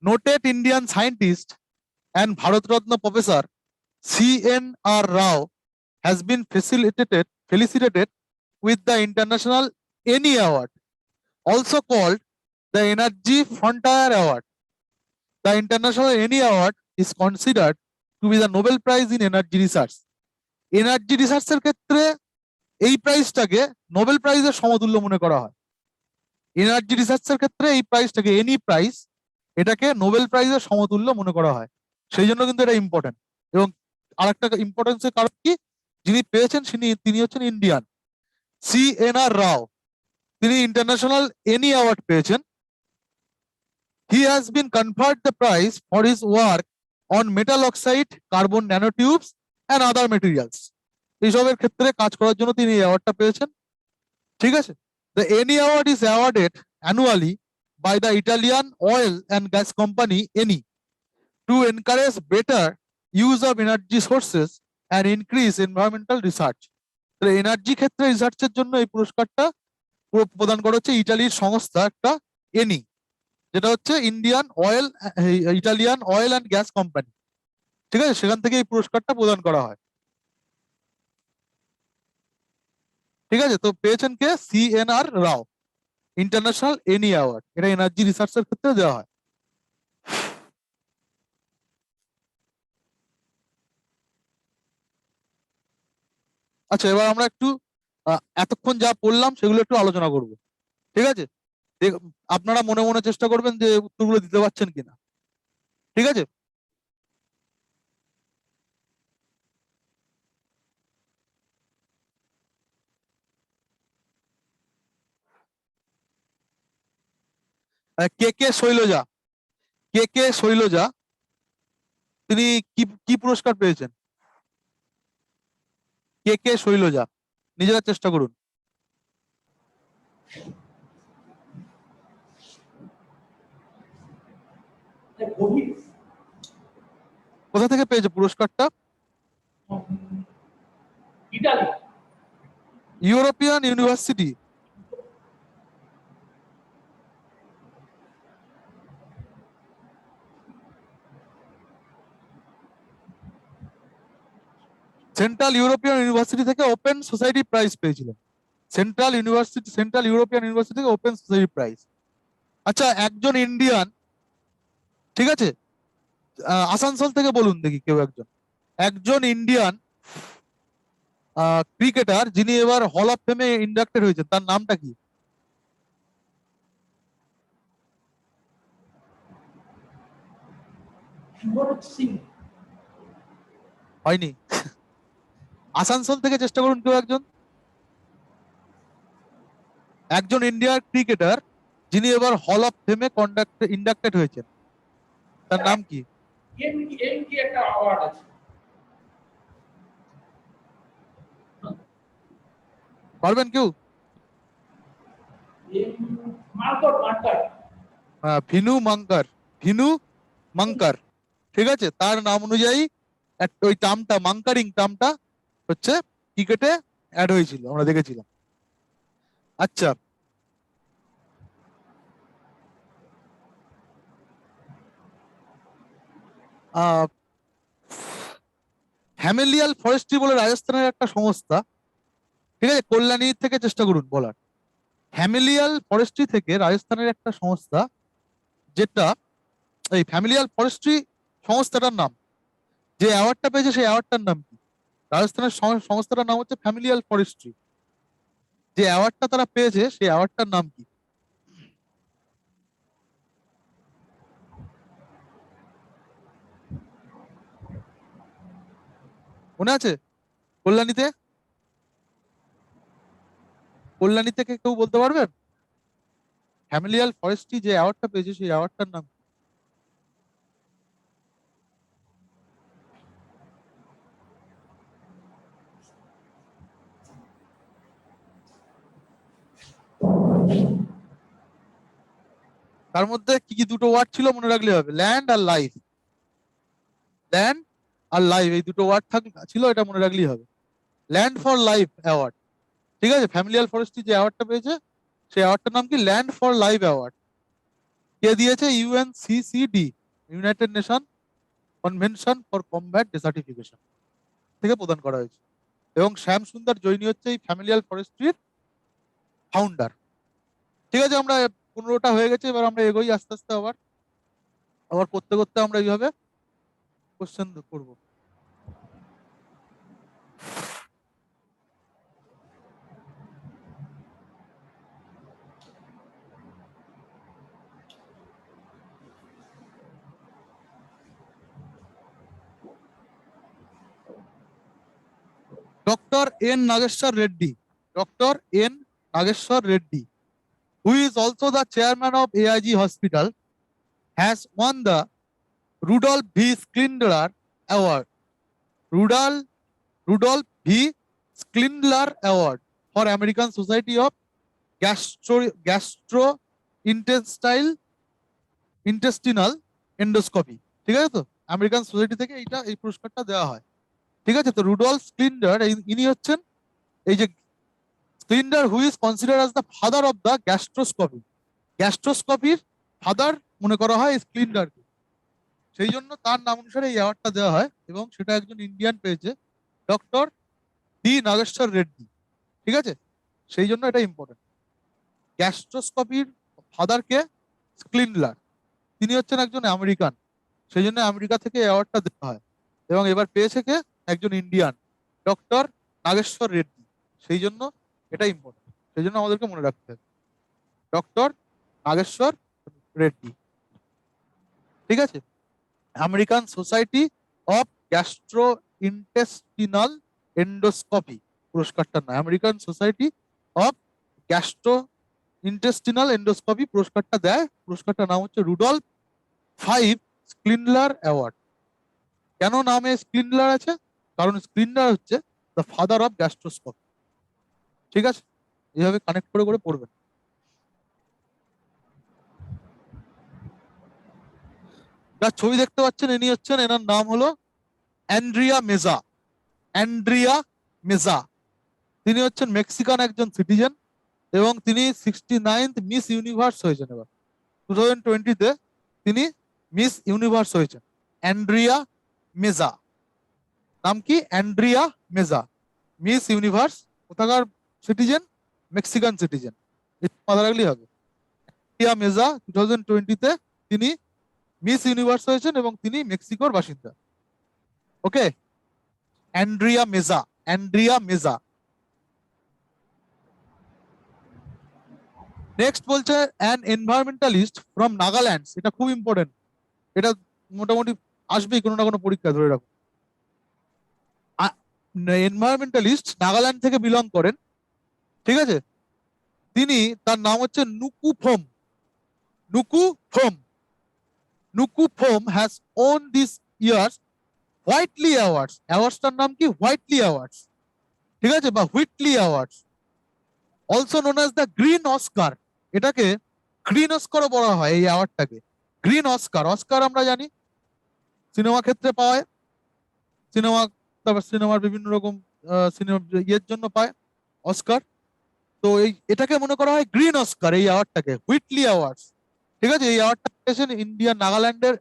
Noted Indian scientist and Bharat Ratna Professor C.N.R. Rao has been felicitated with the International ENI Award, also called the Energy Frontier Award. The International ENI Award is considered to be the Nobel Prize in Energy Research. Energy রিসার্চের ক্ষেত্রে এই প্রাইজটাকে Nobel প্রাইজের সমতুল্য মনে করা হয়। Energy রিসার্চের ক্ষেত্রে এই প্রাইজটাকে এনি প্রাইজ এটাকে নোবেল প্রাইজের সমতুল্য মনে করা হয়, সেই জন্য কিন্তু এটা ইম্পর্টেন্ট। এবং আরেকটা ইম্পর্টেন্সের কারণ কি, যিনি পেয়েছেন তিনি হচ্ছেন ইন্ডিয়ান, C.N.R. রাও। তিনি ইন্টারন্যাশনাল এনি অ্যাওয়ার্ড পেয়েছেন। He has been conferred the prize for his work on metal oxide, carbon nanotubes and other materials. এইসবের ক্ষেত্রে কাজ করার জন্য তিনি এই অ্যাওয়ার্ডটা পেয়েছেন। ঠিক আছে, the ENI award is awarded annually by the Italian oil and gas company ENI to encourage better use of energy sources and increase environmental research. তো এনার্জি ক্ষেত্রে রিসার্চের জন্য এই পুরস্কারটা প্রদান করা হচ্ছে ইটালির সংস্থা একটা ENI, যেটা হচ্ছে Italian oil and gas company. ঠিক আছে, সেখান থেকে এই পুরস্কারটা প্রদান করা হয়। ঠিক আছে, তো পেয়েছেন কে? C.N.R. রাও, ইন্টারন্যাশনাল এনি অ্যাওয়ার্ড। এটা এনার্জি রিসার্চের ক্ষেত্রে দেওয়া হয়। আচ্ছা, এবার আমরা একটু এতক্ষণ যা পড়লাম সেগুলো একটু আলোচনা করব। ঠিক আছে, আপনারা মনে মনে চেষ্টা করবেন যে উত্তরগুলো দিতে পারছেন কিনা। ঠিক আছে, কে কে শৈলজা তিনি কি পুরস্কার পেয়েছেন? কে শৈলজা, নিজেরা চেষ্টা করুন। কোথা থেকে পেয়েছে পুরস্কারটা? European university. Central European university থেকে ওপেন সোসাইটি প্রাইজ পেয়েছিলেন। সেন্ট্রাল ইউরোপিয়ান ইউনিভার্সিটি থেকে ওপেন সোসাইটি প্রাইজ। আচ্ছা, একজন ইন্ডিয়ান, ঠিক আছে, আসানসোল থেকে বলুন দেখি কেউ একজন ইন্ডিয়ান ক্রিকেটার যিনি এবার হল অফ ফেমে ইন্ডাক্টেড হয়েছেন, তার নামটা কি? হয়নি। আসানসোল থেকে চেষ্টা করুন কেউ একজন ইন্ডিয়ার ক্রিকেটার যিনি এবার হল অফ ফেমে ইন্ডাক্টেড হয়েছেন, তার নাম কি? পারবেন কেউ? ভিনু মাঙ্কার। ঠিক আছে, তার নাম অনুযায়ী ওই টার্মটা, মাঙ্কারিং টার্মটা হচ্ছে ক্রিকেটে অ্যাড হয়েছিল, আমরা দেখেছিলাম। আচ্ছা, হ্যামেলিয়াল ফরেস্ট্রি বলে রাজস্থানের একটা সংস্থা, ঠিক আছে, কল্যাণী থেকে চেষ্টা করুন বলার। হ্যামেলিয়াল ফরেস্ট্রি থেকে রাজস্থানের একটা সংস্থা, যেটা এই ফ্যামিলিয়াল ফরেস্ট্রি সংস্থাটার নাম, যে অ্যাওয়ার্ডটা পেয়েছে সেই অ্যাওয়ার্ডটার নাম কি? রাজস্থানের সংস্থাটার নাম হচ্ছে ফ্যামিলিয়াল ফরেস্ট্রি। যে অ্যাওয়ার্ডটা তারা পেয়েছে সেই অ্যাওয়ার্ডটার নাম কি? মনে আছে? কল্যাণী থেকে কেউ বলতে পারবেন? ফ্যামিলিয়াল ফরেস্ট্রি যে অ্যাওয়ার্ডটা পেয়েছে সেই অ্যাওয়ার্ডটার নাম? তার মধ্যে কি দুটো ওয়ার্ড ছিল মনে রাখলে হবে, ল্যান্ড আর লাইফ। এই দুটো ওয়ার্ড ছিল, এটা মনে রাখলেই হবে। Land for life award. ঠিক আছে, ফ্যামিলিয়াল ফরেস্ট্রি যে অ্যাওয়ার্ডটা পেয়েছে সেই অ্যাওয়ার্ডটার নাম কি? Land for life award. কে দিয়েছে? UNCCD, United Nation Convention for Combat Desertification থেকে প্রদান করা হয়েছে। এবং শ্যাম সুন্দর জৈনী হচ্ছে এই ফ্যামিলিয়াল ফরেস্ট্রির ফাউন্ডার। ঠিক আছে, আমরা 15টা হয়ে গেছে, এবার আমরা এগোই আস্তে আস্তে। আবার আবার করতে করতে আমরা এইভাবে কোশ্চেন করবো। Doctor N Nageshwar Reddy, doctor N Nageshwar Reddy, who is also the chairman of AIG Hospital, has won the Rudolf V. Schindler Award. Rudolf Rudolf V. Schindler Award for American Society of Gastrointestinal Endoscopy. ঠিক আছে তো, American society থেকে এই পুরস্কারটা দেওয়া হয়। ঠিক আছে, তো রুডলফ স্প্লিন্ডার ইনি হচ্ছেন এই যে Schindler, who is consider as the father of the gastroscopy. গ্যাস্ট্রোস্কপির ফাদার মনে করা হয় স্প্লিন্ডারকে, সেই জন্য তার নাম অনুসারে এই অ্যাওয়ার্ডটা দেওয়া হয়, এবং সেটা একজন ইন্ডিয়ান পেয়েছে, ডক্টর ডি নাগেশ্বর রেড্ডি। ঠিক আছে, সেই জন্য এটা ইম্পর্টেন্ট। গ্যাস্ট্রোস্কপির ফাদারকে স্প্লিন্ডলার, তিনি হচ্ছেন একজন আমেরিকান, সেই জন্য আমেরিকা থেকে অ্যাওয়ার্ডটা দেওয়া হয়। এবং এবার পেয়েছে কে? একজন ইন্ডিয়ান, ডক্টর নাগেশ্বর রেড্ডি, সেই জন্য এটা ইম্পর্টেন্ট, সেই জন্য আমাদেরকে মনে রাখতে হবে ডক্টর নাগেশ্বর রেড্ডি। ঠিক আছে, American Society of gastro intestinal endoscopy পুরস্কারটার নাম, American Society of gastro intestinal endoscopy পুরস্কারটা দেয়। পুরস্কারটার নাম হচ্ছে রুডলফ ফাইভ স্প্লিন্ডলার অ্যাওয়ার্ড। কেন নামে স্প্লিন্ডলার আছে? কারণ স্প্লিন্ডলার হচ্ছে দ্য ফাদার অফ গ্যাস্ট্রোস্কপি। ঠিক আছে, এইভাবে কানেক্ট করে করে পড়বেন। যার ছবি দেখতে পাচ্ছেন ইনি হচ্ছেন, এনার নাম হলো অ্যান্ড্রিয়া মেজা। অ্যান্ড্রিয়া মেজা, তিনি হচ্ছেন মেক্সিকান একজন সিটিজেন, এবং তিনি 69th মিস ইউনিভার্স হয়েছেন। এবার 2020-তে তিনি মিস ইউনিভার্স হয়েছেন। অ্যান্ড্রিয়া মেজা, নাম কি? অ্যান্ড্রিয়া মেজা, মিস ইউনিভার্স, কোথাকার সিটিজেন? মেক্সিকান সিটিজেন, মাথা রাখলেই হবে। অ্যান্ড্রিয়া মেজা 2020-তে তিনি মিস ইউনিভার্স হয়েছেন, এবং তিনি মেক্সিকোর বাসিন্দা। ওকে, অ্যান্ড্রিয়া মেজা, অ্যান্ড্রিয়া মেজা। নেক্সট বলছে অ্যান এনভায়রনমেন্টালিস্ট ফ্রম নাগাল্যান্ড, এটা খুব ইম্পর্টেন্ট, এটা মোটামুটি আসবেই কোনো না কোনো পরীক্ষা, ধরে রাখো। এনভায়রনমেন্টালিস্ট নাগাল্যান্ড থেকে বিলং করেন। ঠিক আছে, তিনি, তার নাম হচ্ছে Nuklu Phom. Nuklu Phom, Nuklu Phom has won this years Whitley awards. অ্যাওয়ার্ডসটার নাম কি? Whitley awards. ঠিক আছে, বা Whitley awards, also known as the green Oscar. এটাকে গ্রিন অস্কারও বলা হয় এই অ্যাওয়ার্ডটাকে, গ্রিন অস্কার। অস্কার আমরা জানি সিনেমা ক্ষেত্রে পাওয়া, সিনেমা, তারপর সিনেমার বিভিন্ন রকম সিনেমা ইয়ের জন্য পায় অস্কার। তো এটাকে মনে করা হয় গ্রিন অস্কার, এই অ্যাওয়ার্ডটাকে হুইটলি অ্যাওয়ার্ডস। ঠিক আছে, এই অ্যাওয়ার্ডটা পেয়েছেন ইন্ডিয়া নাগাল্যান্ডের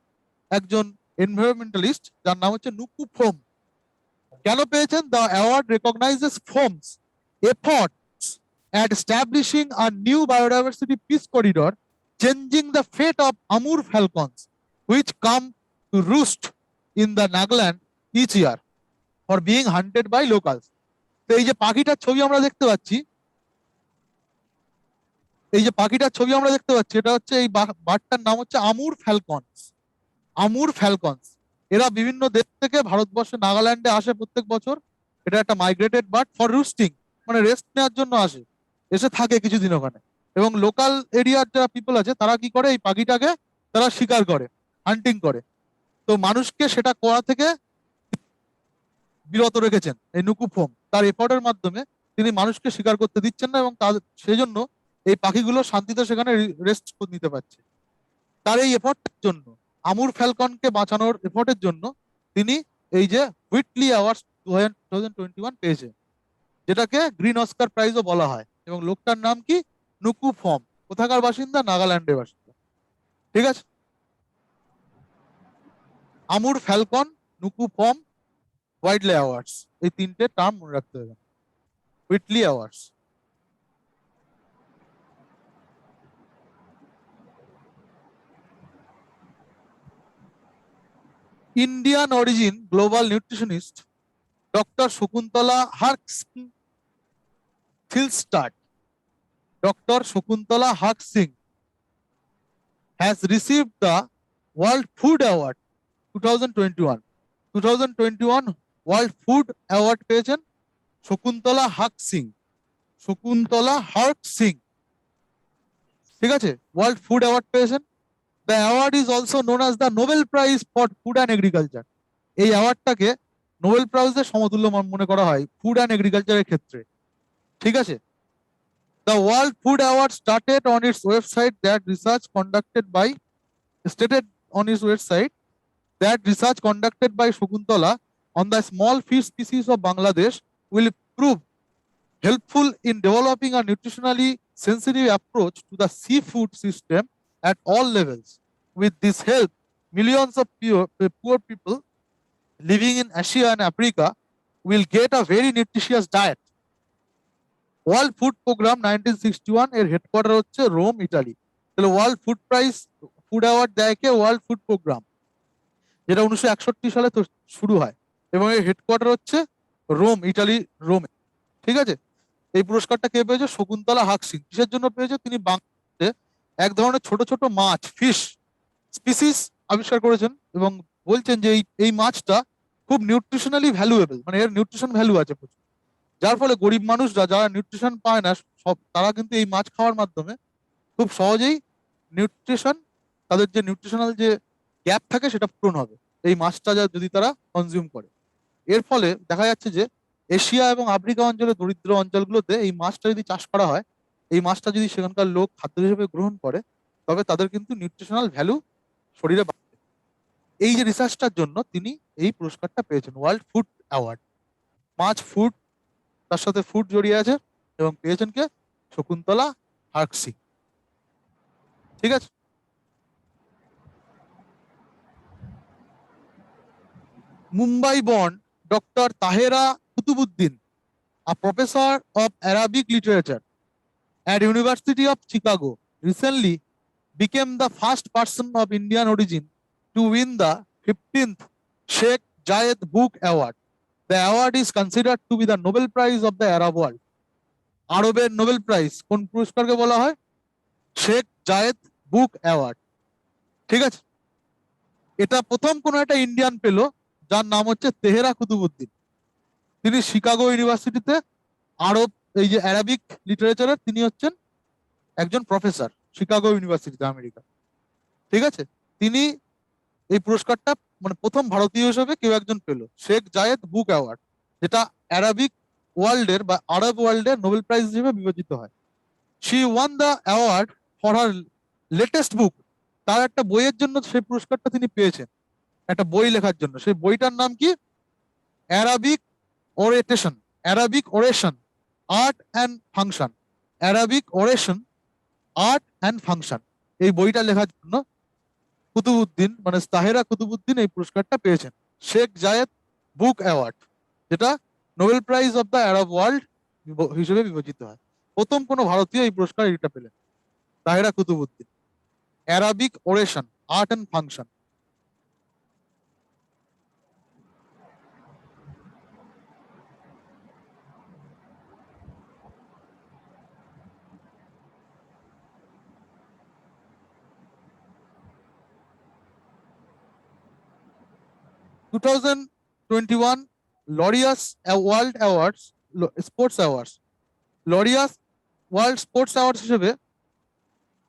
একজন এনভায়রনমেন্টালিস্ট, যার নাম হচ্ছে নুকু ফোম। কেন পেয়েছেন? The award recognises Phom's efforts at establishing a new biodiversity peace corridor, changing the fate of Amur falcons, which come to roost in the Nagaland each year for being hunted by locals. তো এই যে পাখিটার ছবি আমরা দেখতে পাচ্ছি, এই যে পাখিটার ছবি আমরা দেখতে পাচ্ছি, এটা হচ্ছে এই বার্ডটার নাম হচ্ছে আমুর ফ্যালকনস। আমুর ফ্যালকনস, এরা বিভিন্ন দেশ থেকে ভারতবর্ষে নাগাল্যান্ডে আসে প্রত্যেক বছর। এটা একটা মাইগ্রেটেড বার্ড ফর রুস্টিং, মানে রেস্ট নেওয়ার জন্য আসে, এসে থাকে কিছুদিন ওখানে। এবং লোকাল এরিয়ার যারা পিপল আছে তারা কি করে, এই পাখিটাকে তারা শিকার করে, হান্টিং করে। তো মানুষকে সেটা করা থেকে বিরত রেখেছেন এই নুকুফোম, তার এফোর্টের মাধ্যমে তিনি মানুষকে শিকার করতে দিচ্ছেন না, এবং সেই জন্য এই পাখিগুলো শান্তিতে সেখানে রেস্ট নিতে পারছে। তার এই এফোর্টের জন্য, আমুর ফ্যালকনকে বাঁচানোর এফোর্টের জন্য তিনি এই যে হুইটলি অ্যাওয়ার্ডস 2021 পেয়েছে, যেটাকে গ্রিন অস্কার প্রাইজও বলা হয়। এবং লোকটার নাম কি? নুকু ফর্ম, কোথাকার বাসিন্দা? নাগাল্যান্ডের বাসিন্দা। ঠিক আছে, আমুর ফ্যালকন, নুকু ফর্ম, হোয়াইটলি অ্যাওয়ার্ডস, এই তিনটে টার্ম মনে রাখতে হবে। Whitley awards, Indian origin global nutritionist doctor Shakuntala Hilstad, Dr. Shakuntala Haq Singh has received the World Food Award 2021. 2021 World Food Award পেয়েছেন শকুন্তলা হাক সিং। শকুন্তলা হাক সিং, ঠিক আছে, ওয়ার্ল্ড ফুড অ্যাওয়ার্ড পেয়েছেন। The award is also known as the Nobel prize for food and agriculture. এই অ্যাওয়ার্ডটাকে Nobel প্রাইজের সমতুল্য মনে করা হয় ফুড অ্যান্ড এগ্রিকালচারের ক্ষেত্রে। ঠিক আছে, the World Food Award started on its website that research conducted by stated on its website that research conducted by Shakuntala on the small fish species of Bangladesh will prove helpful in developing a nutritionally sensitive approach to the seafood system at all levels. With this help, millions of poor people living in Asia and Africa will get a very nutritious diet. World food programme 1961 এর headquarter হচ্ছে Rome, Italy. তাহলে world food prize food award দেয় কে? World food programme, যেটা 1961 সালে তো শুরু হয় এবং এর হেডকোয়ার্টার হচ্ছে রোম, ইটালি, রোমে। ঠিক আছে, এই পুরস্কারটা কে পেয়েছে? শকুন্তলা হাক সিং। কিসের জন্য পেয়েছে? তিনি বাংলাদেশে এক ধরনের ছোট ছোট মাছ, ফিশ স্পিসিস আবিষ্কার করেছেন এবং বলছেন যে এই মাছটা খুব নিউট্রিশনালি ভ্যালুয়েবল, মানে এর নিউট্রিশন ভ্যালু আছে প্রচুর, যার ফলে গরিব মানুষরা যারা নিউট্রিশন পায় না সব, তারা কিন্তু এই মাছ খাওয়ার মাধ্যমে খুব সহজেই নিউট্রিশন, তাদের যে নিউট্রিশনাল যে গ্যাপ থাকে সেটা পূরণ হবে এই মাছটা যদি তারা কনজিউম করে। এর ফলে দেখা যাচ্ছে যে এশিয়া এবং আফ্রিকা অঞ্চলের দরিদ্র অঞ্চলগুলোতে এই মাছটা যদি চাষ করা হয়, এই মাছটা যদি সেখানকার লোক খাদ্য হিসেবে গ্রহণ করে, তবে তাদের কিন্তু নিউট্রিশনাল ভ্যালু শরীরে বাড়বে। এই যে রিসার্চটার জন্য তিনি এই পুরস্কারটা পেয়েছেন, ওয়ার্ল্ড ফুড অ্যাওয়ার্ড। মাছ, ফুড, তার সাথে ফুড জড়িয়ে আছে এবং পেয়েছেন কে? শকুন্তলা হাক সিং। ঠিক আছে, Mumbai born doctor Tahera Qutbuddin, a professor of Arabic literature at University of Chicago, recently became the first person of Indian origin to win the 15th Sheikh Zayed Book Award. The award is considered to be the Nobel Prize of the Arab world. আরবের Nobel prize কোন পুরস্কারকে বলা হয়? Sheikh Zayed book award. ঠিক আছে, এটা প্রথম কোন একটা ইন্ডিয়ান পেল যার নাম হচ্ছে তেহেরা কুতুবুদ্দিন। তিনি শিকাগো ইউনিভার্সিটিতে আরব, এই যে অ্যারাবিক লিটারেচারের তিনি হচ্ছেন একজন প্রফেসর শিকাগো ইউনিভার্সিটিতে, আমেরিকা। ঠিক আছে, তিনি এই পুরস্কারটা মানে প্রথম ভারতীয় হিসেবে কেউ একজন পেল, শেখ জায়েদ বুক অ্যাওয়ার্ড, যেটা অ্যারাবিক ওয়ার্ল্ডের বা আরব ওয়ার্ল্ডের নোবেল প্রাইজ হিসেবে বিবেচিত হয়। She won the award for her latest book. তার একটা বইয়ের জন্য সেই পুরস্কারটা তিনি পেয়েছেন, একটা বই লেখার জন্য। সেই বইটার নাম কি? Arabic oration, Arabic oration, art and function. Arabic oration, art and function, এই বইটা লেখার জন্য কুতুবুদ্দিন মানে তাহেরা কুতুবুদ্দিন এই পুরস্কারটা পেয়েছেন, শেখ জায়েদ বুক অ্যাওয়ার্ড, যেটা Nobel prize of the Arab world হিসেবে বিবেচিত হয়। প্রথম কোনো ভারতীয় এই পুরস্কার এটা পেলেন, Tahera Qutbuddin. Arabic oration, art and function. 2021 Laureus World Awards, Sports Awards, Laureus world sports awards হিসেবে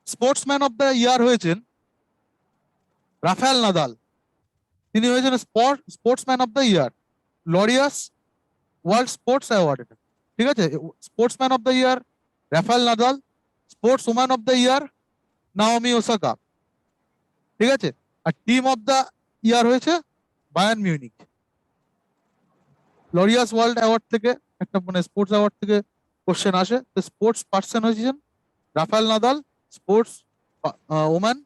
স্পোর্টসম্যান অফ দ্য ইয়ার হয়েছেন রাফায়েল নাদাল। তিনি হয়েছেন sportsman of the year, Laureus world sports award এটা। ঠিক আছে, sportsman of the year Rafael Nadal, sports woman of the year Naomi Osaka. ঠিক আছে, আর টিম অফ দ্য ইয়ার হয়েছে Bayern Munich. Laureus world award থেকে একটা মানে স্পোর্টস অ্যাওয়ার্ড থেকে কোশ্চেন আসে, তো স্পোর্টস পার্সন হয়েছেন রাফায়েল নাদাল, স্পোর্টস ওম্যান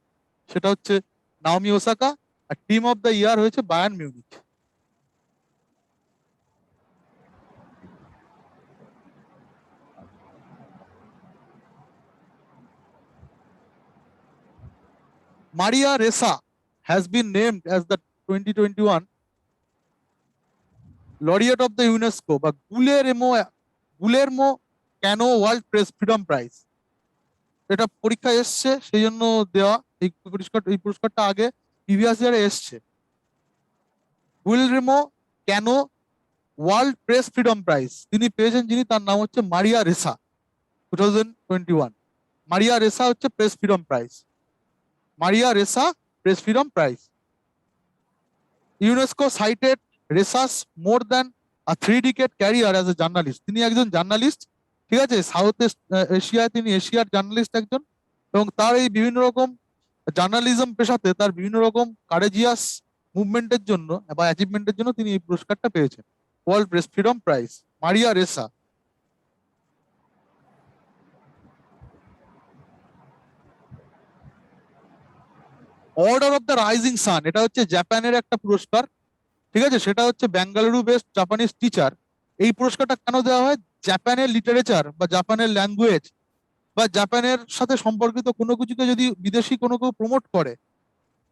সেটা হচ্ছে নাওমি ওসাকা, আর টিম অফ দ্য ইয়ার হয়েছে Bayern Munich. Maria Ressa has been named as the 2021 laureate of the UNESCO বা Guillermo Cano world press freedom prize. এটা পরীক্ষায় এসছে, সেই জন্য দেওয়া এই পুরস্কারটা আগে প্রিভিয়াস ইয়ারে এসছে। Guillermo Cano world press freedom prize তিনি পেয়েছেন, যিনি তার নাম হচ্ছে মারিয়া রেসা। 2021 মারিয়া রেসা হচ্ছে press freedom prize, Maria Ressa press freedom prize. UNESCO cited Ressa's more than a 3 decade career as a journalist. তিনি একজন জার্নালিস্ট, ঠিক আছে, সাউথ এশিয়ায় তিনি এশিয়ার জার্নালিস্ট একজন, এবং তার এই বিভিন্ন রকম জার্নালিজম পেশাতে তার বিভিন্ন রকম কারেজিয়াস মুভমেন্টের জন্য বা অ্যাচিভমেন্টের জন্য তিনি এই পুরস্কারটা পেয়েছেন, world press freedom prize, Maria racer. Order of the rising sun, এটা হচ্ছে জাপানের একটা পুরস্কার, ঠিক আছে, সেটা হচ্ছে বেঙ্গালুরু বেস্ট জাপানিজ টিচার। এই পুরস্কারটা কেন দেওয়া হয়? জাপানের লিটারেচার বা জাপানের ল্যাঙ্গুয়েজ বা জাপানের সাথে সম্পর্কিত কোনো কিছুকে যদি বিদেশি কোনো কেউ প্রমোট করে,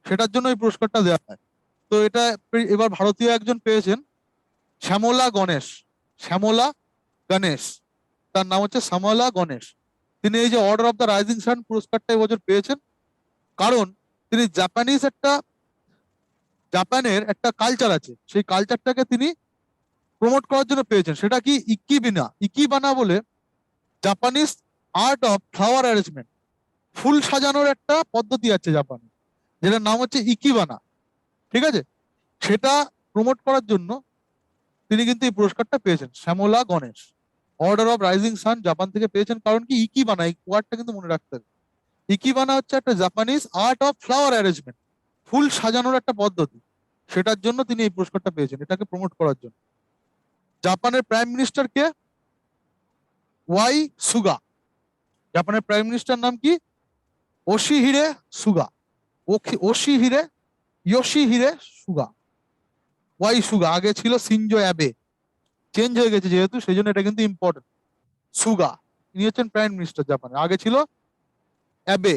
সেটার জন্য এই পুরস্কারটা দেওয়া হয়। তো এটা এবার ভারতীয় একজন পেয়েছেন, শ্যামলা গণেশ। শ্যামলা গণেশ, তার নাম হচ্ছে শ্যামলা গণেশ। তিনি এই যে order of the rising sun পুরস্কারটা এবছর পেয়েছেন, কারণ তিনি জাপানের একটা কালচার আছে, সেই কালচারটাকে তিনি প্রমোট করার জন্য পেয়েছেন। সেটা কি? ইকিবানা বলে Japanese art of flower arrangement, ফুল সাজানোর একটা পদ্ধতি আছে জাপানে, যেটার নাম হচ্ছে ইকিবানা, ঠিক আছে, সেটা প্রমোট করার জন্য তিনি কিন্তু এই পুরস্কারটা পেয়েছেন, Shyamala Ganesh. Order of rising sun Japan থেকে পেয়েছেন, কারণ কি? ইকিবানা, এই ওয়ার্ডটা কিন্তু মনে রাখতে হবে। ইকিবানা হচ্ছে একটা Japanese art of flower arrangement, ফুল সাজানোর একটা পদ্ধতি, সেটার জন্য তিনি এই পুরস্কারটা পেয়েছেন, এটাকে প্রমোট করার জন্য। জাপানের প্রাইম মিনিস্টার কে? ওয়াই সুগা। জাপানের প্রাইম মিনিস্টার নাম কি? ওশিহিরে সুগা। ইয়োশিহিরে সুগা, ওয়াই সুগা। আগে ছিল সিনজো অ্যাবে, চেঞ্জ হয়ে গেছে যেহেতু, সেই জন্য এটা কিন্তু ইম্পর্টেন্ট। সুগা ইনি হচ্ছেন প্রাইম মিনিস্টার জাপানের, আগে ছিল Abe.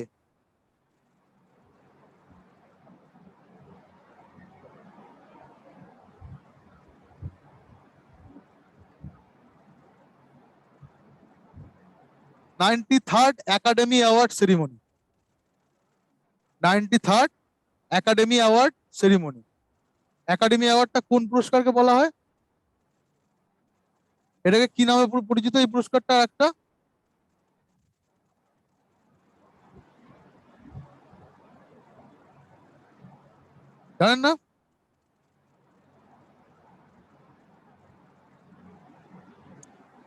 Third academy award ceremony, 93rd academy award ceremony. Academy অ্যাওয়ার্ডটা কোন পুরস্কারকে বলা হয়? এটাকে কি নামে পরিচিত এই পুরস্কারটা? একটা জানেন না?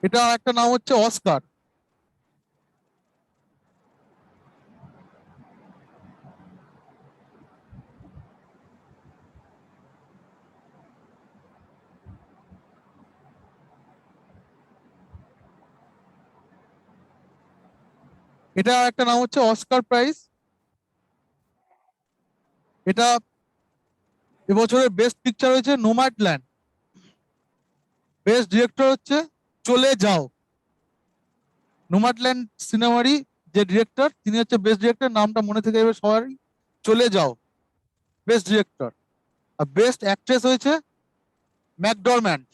এটা একটা নাম হচ্ছে অস্কার। এটা একটা নাম হচ্ছে অস্কার প্রাইজ। এটা এবছরের বেস্ট পিকচার হয়েছে নোম্যাডল্যান্ড, বেস্ট ডিরেক্টর হচ্ছে চলে যাও। নোম্যাডল্যান্ড সিনেমারই যে ডিরেক্টর, তিনি হচ্ছে বেস্ট ডিরেক্টর, নামটা মনে থেকে যাবে সবারই, চলে যাও, বেস্ট ডিরেক্টর। আর বেস্ট অ্যাক্ট্রেস হয়েছে ম্যাকডরম্যান্ড,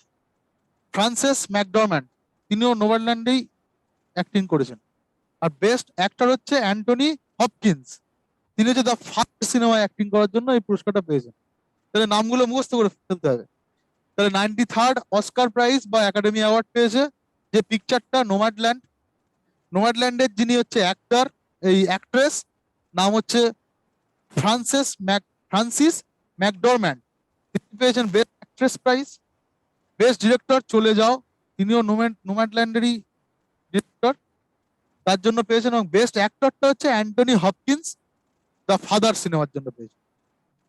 ফ্রান্সেস ম্যাকডরম্যান্ড, তিনিও নোম্যাডল্যান্ডেই অ্যাক্টিং করেছেন। আর বেস্ট অ্যাক্টর হচ্ছে অ্যান্টনি হপকিন্স, তিনি হচ্ছে দ্য ফার্স্ট সিনেমায় অ্যাক্টিং করার জন্য এই পুরস্কারটা পেয়েছেন। তাহলে নামগুলো মুখস্থ করে ফেলতে হবে। তাহলে 93rd অস্কার প্রাইজ বা একাডেমি অ্যাওয়ার্ড পেয়েছে যে পিকচারটা নোম্যাডল্যান্ড। নোম্যাডল্যান্ডের যিনি হচ্ছে অ্যাক্টর, এই অ্যাক্ট্রেস নাম হচ্ছে ফ্রান্সিস ম্যাকডরম্যান্ড, তিনি পেয়েছেন best actress prize. Best director চলে যাও, তিনিও নোম্যাডল্যান্ডেরই ডিরেক্টর, তার জন্য পেয়েছেন। এবং বেস্ট অ্যাক্টরটা হচ্ছে অ্যান্টনি হপকিন্স, দ্য ফাদার সিনেমার জন্য পেয়েছেন।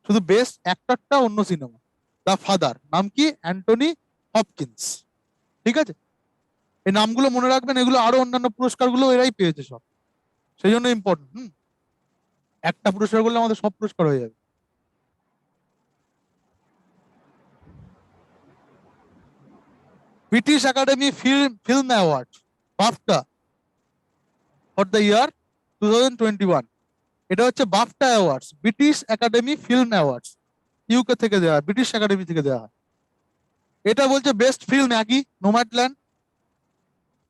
শুধু বেস্ট অ্যাক্টরটা অন্য সিনেমা, দ্য ফাদার, নাম কি? অ্যান্টনি হপকিন্স, ঠিক আছে। এই নামগুলো মনে রাখবেন, এগুলো আরো অন্যান্য পুরস্কারগুলো এরাই পেয়েছে সব, সেই জন্য ইম্পর্টেন্ট। একটা পুরস্কার করলে আমাদের সব পুরস্কার হয়ে যাবে। British academy film award BAFTA for the year 2021। এটা হচ্ছে BAFTA awards, British academy film awards, UK থেকে দেওয়া হয়, ব্রিটিশ একাডেমি থেকে দেওয়া হয়। এটা বলছে বেস্ট ফিল্ম একই, নোম্যাডল্যান্ড।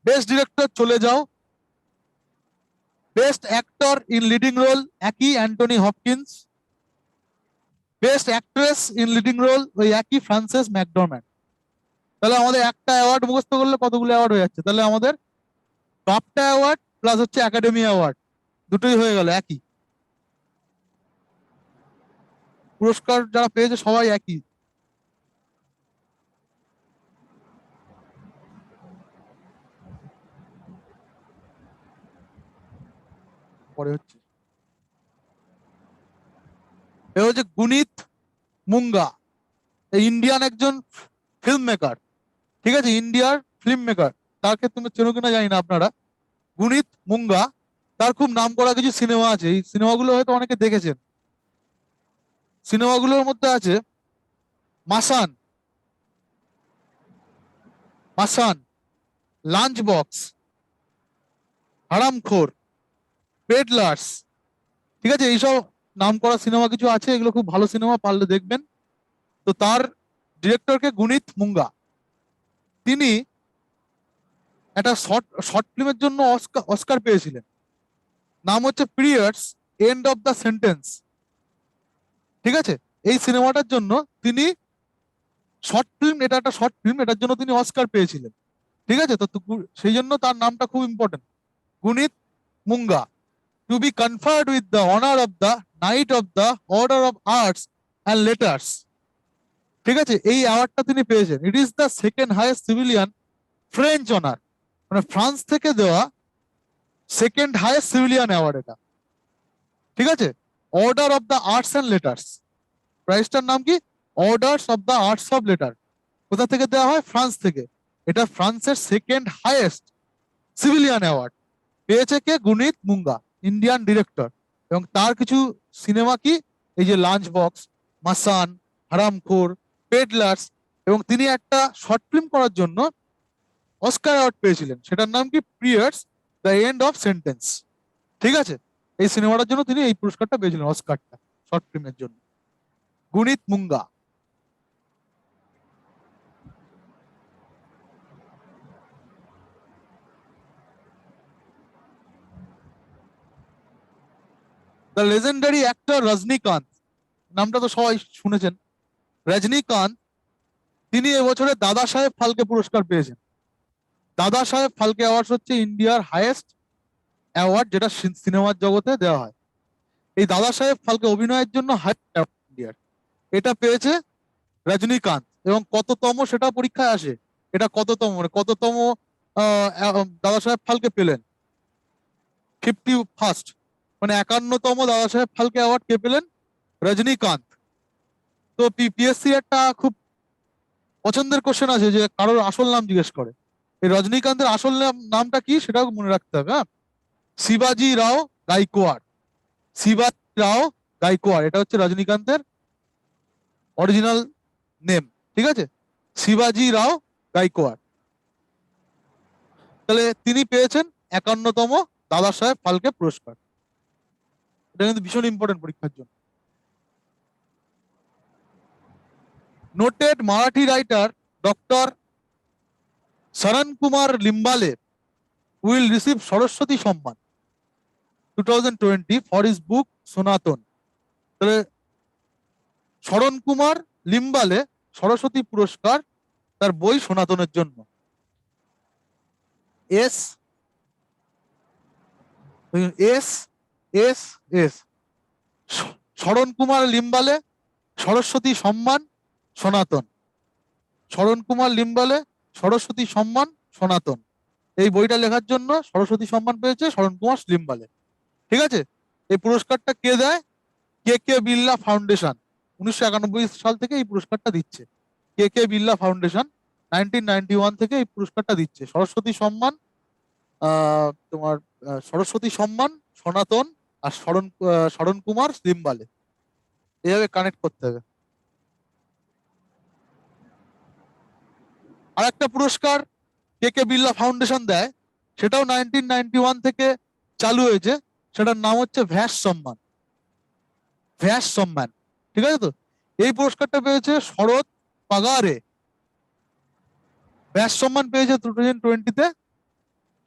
বেস্ট ডিরেক্টর চলে যাও। Best actor in leading role একই, Anthony Hopkins. Best actress in leading role ওই একই, ফ্রান্সেস ম্যাকডরম্যান্ড। তাহলে আমাদের একটা অ্যাওয়ার্ড মুখস্থ করলে কতগুলো অ্যাওয়ার্ড হয়ে যাচ্ছে? তাহলে আমাদের বাফটা অ্যাওয়ার্ড প্লাস হচ্ছে একাডেমি অ্যাওয়ার্ড দুটোই হয়ে গেল একই। পুরস্কার যারা পেয়েছে সবাই একই। পরে হচ্ছে এ হচ্ছে গুনিত মুঙ্গা, ইন্ডিয়ান একজন ফিল্ম মেকার। ঠিক আছে, ইন্ডিয়ার ফিল্ম মেকার। তাকে তুমি চেনো কিনা জানি না আপনারা। গুনিত মুঙ্গা, তার খুব নাম করা কিছু সিনেমা আছে, এই সিনেমাগুলো হয়তো অনেকে দেখেছেন। সিনেমাগুলোর মধ্যে আছে মাসান, মাসান, লাঞ্চ বক্স, হারামখোর, পেডলার্স। ঠিক আছে, এইসব নাম করা সিনেমা কিছু আছে, এগুলো খুব ভালো সিনেমা, পারলে দেখবেন। তো তার ডিরেক্টরকে গুনিত মুঙ্গা, তিনি একটা শর্ট শর্ট ফিল্মের জন্য অস্কার অস্কার পেয়েছিলেন। নাম হচ্ছে periods end of the sentence. ঠিক আছে, এই সিনেমাটার জন্য তিনি শর্ট ফিল্ম, এটা একটা শর্ট ফিল্ম, এটার জন্য তিনি অস্কার পেয়েছিলেন। ঠিক আছে, তো সেই জন্য তার নামটা খুব important, Guneet Monga. To be conferred with the honour of the knight of the order of arts and letters. ঠিক আছে, এই অ্যাওয়ার্ডটা তিনি পেয়েছেন। It is the second highest civilian French honour, মানে ফ্রান্স থেকে দেওয়া সেকেন্ড হাইয়েস্ট সিভিলিয়ান অ্যাওয়ার্ড এটা। ঠিক আছে, order of the arts and letters, প্রাইজটার নাম কি? Orders of the arts of letter. কোথা থেকে দেওয়া হয়? ফ্রান্স থেকে। এটা ফ্রান্সের সেকেন্ড হাইয়েস্ট সিভিলিয়ান অ্যাওয়ার্ড। পেয়েছে কে? গুনিত মুঙ্গা, ইন্ডিয়ান ডিরেক্টর। এবং তার কিছু সিনেমা কি? এই যে লাঞ্চ বক্স, মাসান, হারামখোর, পেডলার্স। এবং তিনি একটা শর্ট ফিল্ম করার জন্য অস্কার অ্যাওয়ার্ড পেয়েছিলেন, সেটার নাম কি? Periods the end of sentence. ঠিক আছে, এই সিনেমাটার জন্য তিনি এই পুরস্কারটা পেয়েছিলেন, অস্কারটা, শর্ট ফিল্মের জন্য। গুনিত মুঙ্গা। দ্য লেজেন্ডারি অ্যাক্টর রজনীকান্ত, নামটা তো সবাই শুনেছেন। রজনীকান্ত, তিনি এবছরে দাদা সাহেব ফালকে পুরস্কার পেয়েছেন। দাদা সাহেব ফালকে অ্যাওয়ার্ড হচ্ছে ইন্ডিয়ার হাইয়েস্ট অ্যাওয়ার্ড, যেটা সিনেমার জগতে দেওয়া হয়। এই দাদা সাহেব ফালকে অভিনয়ের জন্য হাইয়েস্ট অ্যাওয়ার্ড ইন্ডিয়ার, এটা পেয়েছে রজনীকান্ত। এবং কততম সেটা পরীক্ষায় আসে, এটা কততম, মানে কততম দাদা সাহেব ফালকে পেলেন? 51st, মানে 51তম দাদা সাহেব ফালকে অ্যাওয়ার্ড কে পেলেন? রজনীকান্ত। তো পিএসসি একটা খুব পছন্দের কোশ্চেন আছে যে কারোর আসল নাম জিজ্ঞেস করে। এই রজনীকান্তের আসল নামটা কি সেটাও মনে রাখতে হবে। হ্যাঁ, শিবাজি রাও গাইকোয়াড়, শিবাজি রাও গাইকোয়াড়, এটা হচ্ছে রজনীকান্তের অরিজিনাল নেম। ঠিক আছে, শিবাজি রাও গাইকোয়াড়। তাহলে তিনি পেয়েছেন 51তম দাদা সাহেব ফালকে পুরস্কার। এটা কিন্তু ভীষণ ইম্পর্টেন্ট পরীক্ষার জন্য। নোটেড মারাঠি রাইটার ডক্টর শরণ কুমার লিম্বালে উইল রিসিভ সরস্বতী সম্মান 2020 ফর হিজ বুক সনাতন। তাহলে শরণ কুমার লিম্বালে সরস্বতী পুরস্কার তার বই সনাতনের জন্য। এস এস এস এস শরণ কুমার লিম্বালে সরস্বতী সম্মান সনাতন। শরণ কুমার লিম্বালে সরস্বতী সম্মান সনাতন, এই বইটা লেখার জন্য সরস্বতী সম্মান পেয়েছে শরণ কুমার লিম্বালে। ঠিক আছে, এই পুরস্কারটা কে দেয়? কে কে বিড়লা ফাউন্ডেশন 1991 সাল থেকে এই পুরস্কারটা দিচ্ছে। কে কে বিড়লা ফাউন্ডেশন 1991 থেকে এই পুরস্কারটা দিচ্ছে। সরস্বতী সম্মান, তোমার সরস্বতী সম্মান সনাতন আর শরণ কুমার লিম্বালে, এইভাবে কানেক্ট করতে হবে। আর একটা পুরস্কার কে কে বিড়লা ফাউন্ডেশন দেয়, সেটাও 1991 থেকে চালু হয়েছে, সেটার নাম হচ্ছে ভ্যাস সম্মান। ভ্যাস সম্মান, ঠিক আছে তো? এই পুরস্কারটা পেয়েছে শরৎ পাগারে। ব্যাস সম্মান পেয়েছে 2020-তে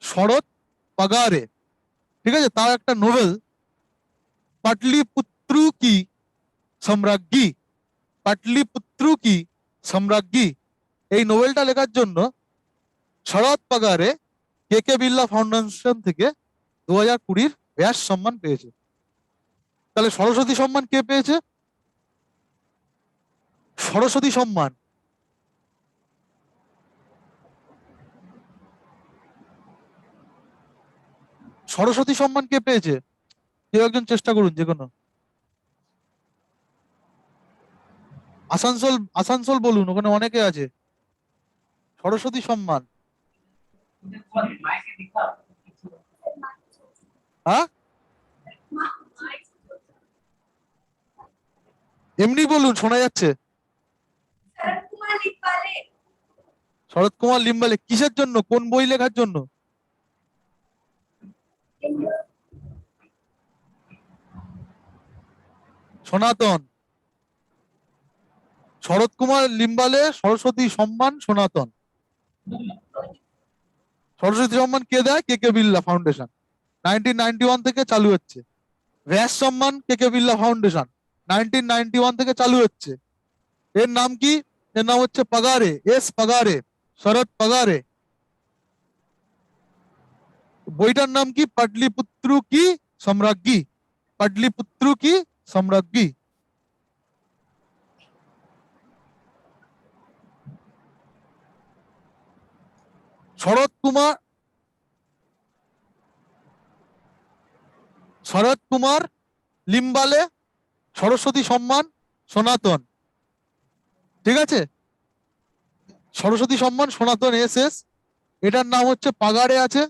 শরৎ পাগারে, ঠিক আছে? তার একটা নোবেল পাটলিপুত্র কি সম্রাজ্ঞী, পাটলিপুত্র কি সম্রাজ্ঞী, এই নোবেলটা লেখার জন্য শরৎ পাগারে কে কে বিড়লা ফাউন্ডেশন থেকে 2020 ব্যাস সম্মান পেয়েছে। তাহলে সরস্বতী সম্মান কে পেয়েছে? সরস্বতী সম্মান সরস্বতী সম্মান কে পেয়েছে? কেউ একজন চেষ্টা করুন, যে কোনো। আসানসোল, আসানসোল বলুন, ওখানে অনেকে আছে। সরস্বতী সম্মান, হ্যাঁ এমনি বলুন, শোনা যাচ্ছে। শরৎ কুমার লিম্বালে কিসের জন্য, কোন বই লেখার জন্য? সনাতন। শরৎ কুমার লিম্বালে সরস্বতী সম্মান সনাতন। সরস্বতী সম্মান কে দেয়? কে কে বিড়লা ফাউন্ডেশন, 1991 থেকে চালু হচ্ছে। ব্যাস সম্মান কে কে বিড়লা ফাউন্ডেশন, 1991 থেকে চালু হচ্ছে। এর নাম কি? এর নাম হচ্ছে পাগারে, এস পাগারে, শরৎ পাগারে। বইটার নাম কি? পাটলিপুত্র কি সম্রাজ্ঞী, পাটলিপুত্র কি সম্রাজ্ঞী। শরৎ কুমার, শরৎ কুমার লিম্বালে সরস্বতী সম্মান সনাতন, ঠিক আছে? সরস্বতী সম্মান সনাতন এস এস, এটার নাম হচ্ছে পাগারে আছে,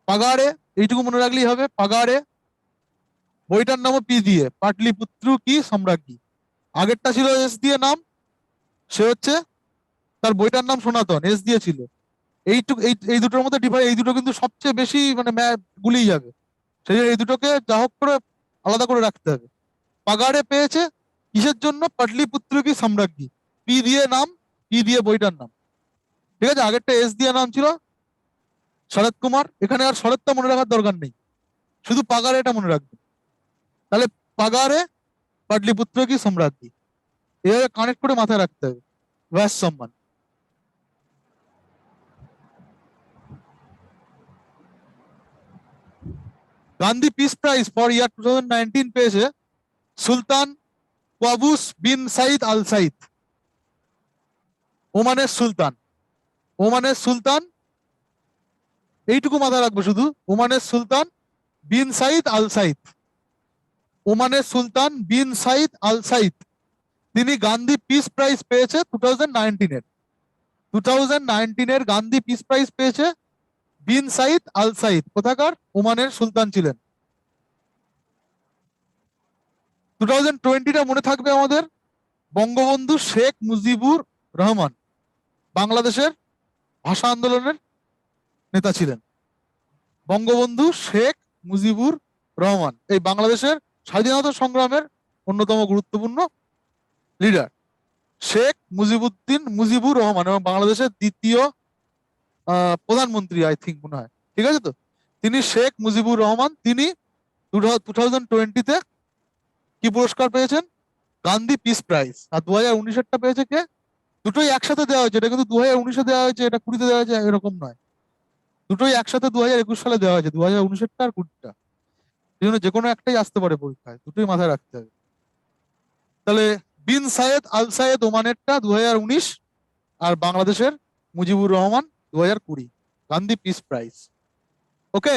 পাগারে, এইটুকু মনে রাখলেই হবে, পাগারে। বইটার নামও পি দিয়ে, পাটলিপুত্র কি সম্রাজ্ঞী। আগেরটা ছিল এস দিয়ে নাম, সে হচ্ছে, তার বইটার নাম সনাতন, এস দিয়ে ছিল। এইটুকু, এই দুটোর মধ্যে ডিফারেন্স, এই দুটো কিন্তু সবচেয়ে বেশি মানে গুলিয়ে যাবে, সেই জন্য এই দুটোকে যা হোক করে আলাদা করে রাখতে হবে। পাগারে পেয়েছে কিসের জন্য? পাটলিপুত্র কি সম্রাজ্ঞী, পি দিয়ে নাম, পি দিয়ে বইটার নাম, ঠিক আছে? আগেরটা এস দিয়ে নাম ছিল শরৎ কুমার, এখানে আর শরৎটা মনে রাখার দরকার নেই, শুধু পাগারে এটা মনে রাখবে। তাহলে পাগারে পাটলিপুত্র কি সম্রাজ্ঞী, এভাবে কানেক্ট করে মাথায় রাখতে হবে। ব্যাস সম্মান। গান্ধী পিস প্রাইজ ফর ইয়ার 2019 পেয়েছে সুলতান কাবুস বিন সাইদ আল সাইদ, ওমানের সুলতান, ওমানের সুলতান, এইটুকু মাথায় রাখবো শুধু, ওমানের সুলতান বিন সাইদ আল সাইদ, ওমানের সুলতান বিন সাইদ আল সাইদ, তিনি গান্ধী পিস প্রাইজ পেয়েছে 2019-এর, 2019-এর গান্ধী পিস প্রাইজ পেয়েছে বিন সাইদ আল সাইদ, কোথাকার? ওমানের সুলতান ছিলেন। 2020টা মনে থাকবে আমাদের, বঙ্গবন্ধু শেখ মুজিবুর রহমান বাংলাদেশের ভাষা আন্দোলনের নেতা ছিলেন। বঙ্গবন্ধু শেখ মুজিবুর রহমান এই বাংলাদেশের স্বাধীনতা সংগ্রামের অন্যতম গুরুত্বপূর্ণ লিডার, শেখ মুজিবুর রহমান, এবং বাংলাদেশের দ্বিতীয় প্রধানমন্ত্রী, আই থিঙ্ক, মনে হয়, ঠিক আছে তো? তিনি শেখ মুজিবুর রহমান, তিনি 2020-তে কি পুরস্কার পেয়েছেন? Gandhi peace prize. আর 2019-এরটা পেয়েছে কে? দুটোই একসাথে দেওয়া হয়েছে, এটা কিন্তু 2019-এ দেওয়া হয়েছে, এটা 20-তে দেওয়া হয়েছে এরকম নয়, দুটোই একসাথে 2021 সালে দেওয়া হয়েছে, 2019-এরটা আর 20-টা। এই জন্য যে কোনো একটাই আসতে পারে পরীক্ষায়, দুটোই মাথায় রাখতে হবে। তাহলে বিন সায়েদ আল সায়েদ ওমানেরটা 2019, আর বাংলাদেশের মুজিবুর রহমান 2020, গান্ধী পিস প্রাইজ। ওকে।